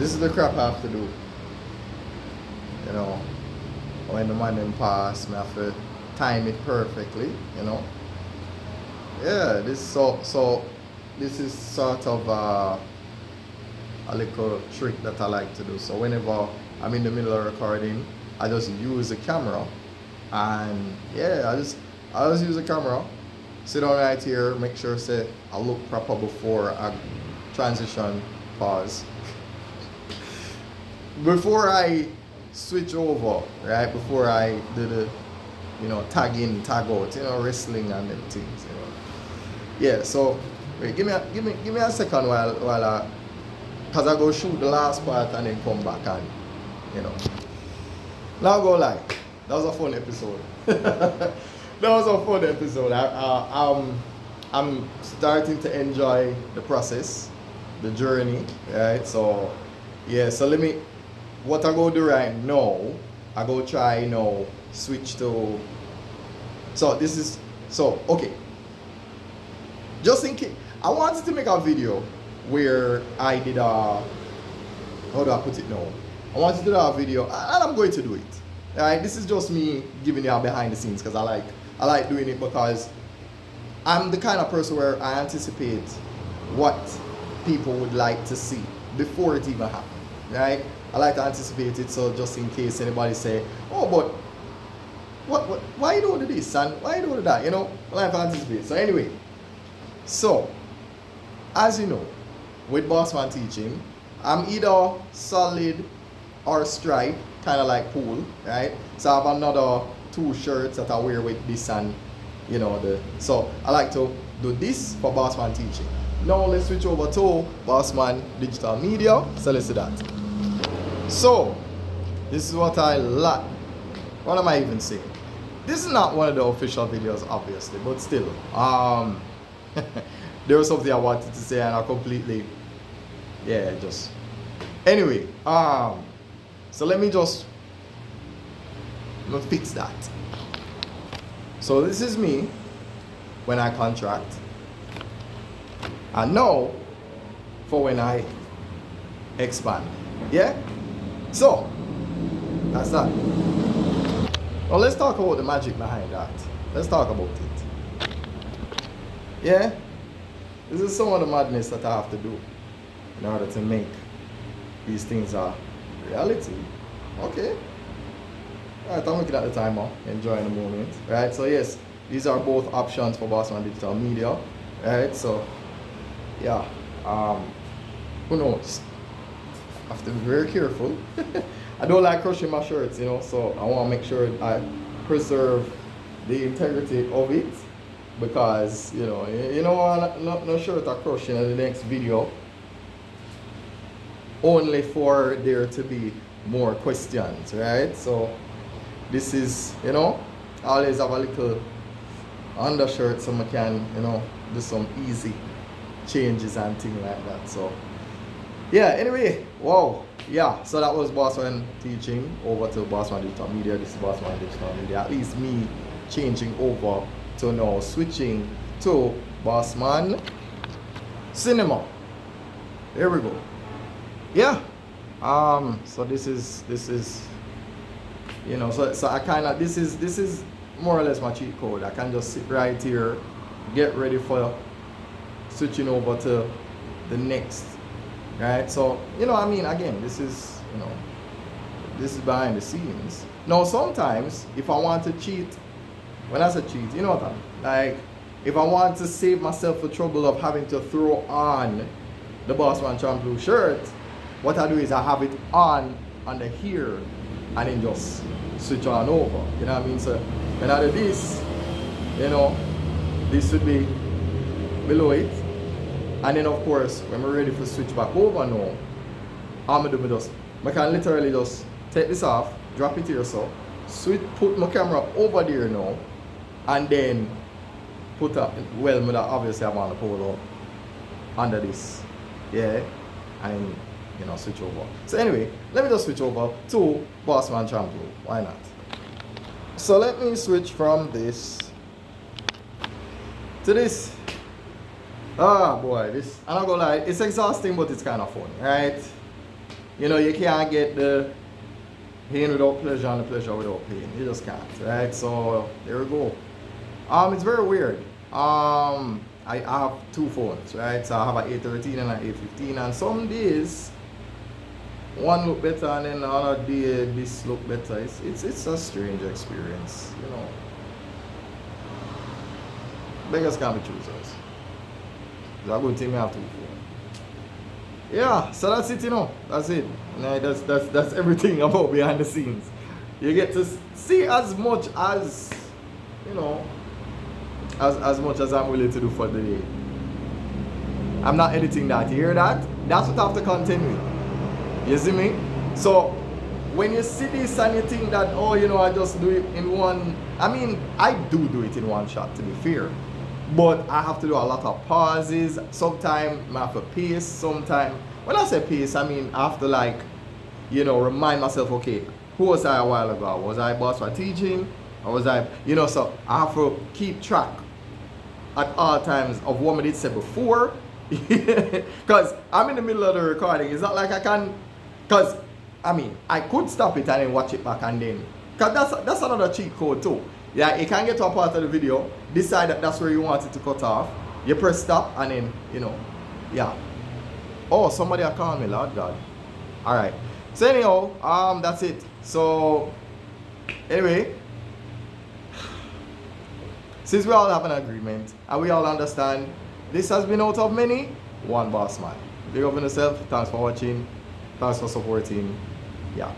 this is the crap I have to do. You know, when the man them pass, I have to time it perfectly. You know. Yeah, this is sort of a little trick that I like to do. So whenever I'm in the middle of recording, I just use the camera, and yeah, I just use the camera, sit down right here, make sure say I look proper before I transition, pause. Before I switch over, right? Before I do the, tag in, tag out, wrestling and them things, Yeah, so wait, give me a second while I, cause I go shoot the last part and then come back and, Now go lie, that was a fun episode. That was a fun episode. I'm starting to enjoy the process, the journey, right? So yeah, so what I go do right now, I go try switch to. Okay. Just in case, I wanted to make a video where I did how do I put it now? I wanted to do a video, and I'm going to do it. Alright, this is just me giving you a behind the scenes because I like doing it because I'm the kind of person where I anticipate what people would like to see before it even happens. Right? I like to anticipate it, so just in case anybody say, oh, but why you doing this and why you doing that? I like to anticipate. So anyway. So, as you know, with Bossman Teaching, I'm either solid or stripe, kind of like pool, right? So I have another 2 shirts that I wear with this and, so I like to do this for Bossman Teaching. Now let's switch over to Bossman Digital Media. So let's do that. So, this is what I like. What am I even saying? This is not one of the official videos, obviously, but still. There was something I wanted to say and I completely just anyway, so let me just fix that. So this is me when I contract, and now for when I expand. Yeah, so that's that. Well, let's talk about the magic behind that. Let's talk about it. Yeah, this is some of the madness that I have to do in order to make these things a reality. Okay. Alright, I'm looking at the timer, enjoying the moment. Right, so yes, these are both options for Bossman Digital Media. Right, so yeah, who knows? I have to be very careful. I don't like crushing my shirts, so I want to make sure I preserve the integrity of it. Because no shirt are crushing in the next video only for there to be more questions, right? So this is always have a little undershirt so I can do some easy changes and things like that. So yeah, anyway, wow, yeah, so that was Bossman Teaching over to Bossman Digital Media. This is Bossman Digital Media, at least me changing over to now switching to Bossman Cinema. There we go. Yeah. So this is so I kind of this is more or less my cheat code. I can just sit right here, get ready for switching over to the next, right? So again, this is this is behind the scenes. Now sometimes if I want to cheat, when I say cheat, you know what I mean? Like, if I want to save myself the trouble of having to throw on the Bossman Champloo shirt, what I do is I have it on under here and then just switch on over. You know what I mean? So when I do this, this would be below it. And then of course, when we're ready for switch back over now, I can literally just take this off, drop it here so, put my camera over there now, and then put up, obviously I'm on the polo under this, yeah, and switch over. So anyway, let me just switch over to Bossman Champloo. Why not? So let me switch from this to this. Ah boy, this, I'm not gonna lie, it's exhausting but it's kind of fun, right? You know, you can't get the pain without pleasure and the pleasure without pain. You just can't, right? So there we go. It's very weird. I have two phones, right? So I have an A13 and an A15, and some days one look better and then the other day this look better. It's a strange experience, you know. Beggars can't be choosers. So I'm going to take me have two phones. Yeah, so that's it, you know. That's it. Nah, that's everything about behind the scenes. You get to see as much as, you know, as much as I'm willing to do for the day. I'm not editing that. You hear that? That's what I have to continue. You see me? So when you see this and you think that, oh, you know, I just do it in one. I mean, I do it in one shot, to be fair. But I have to do a lot of pauses. Sometimes I have to pace. Sometimes, when I say pace, I mean I have to, like, you know, remind myself, okay, who was I a while ago? Was I boss for teaching? Or was I, you know, so I have to keep track at all times of what I did say before. Because I'm in the middle of the recording. It's not like I can, because, I mean, I could stop it and then watch it back and then, because that's another cheat code too. Yeah, you can get to a part of the video, decide that that's where you want it to cut off. You press stop and then, you know, yeah. Oh, somebody are calling me, Lord God. All right. So anyhow, that's it. So, anyway, since we all have an agreement and we all understand, this has been Out of Many, One Boss Man. Big up on yourself. Thanks for watching. Thanks for supporting. Yeah.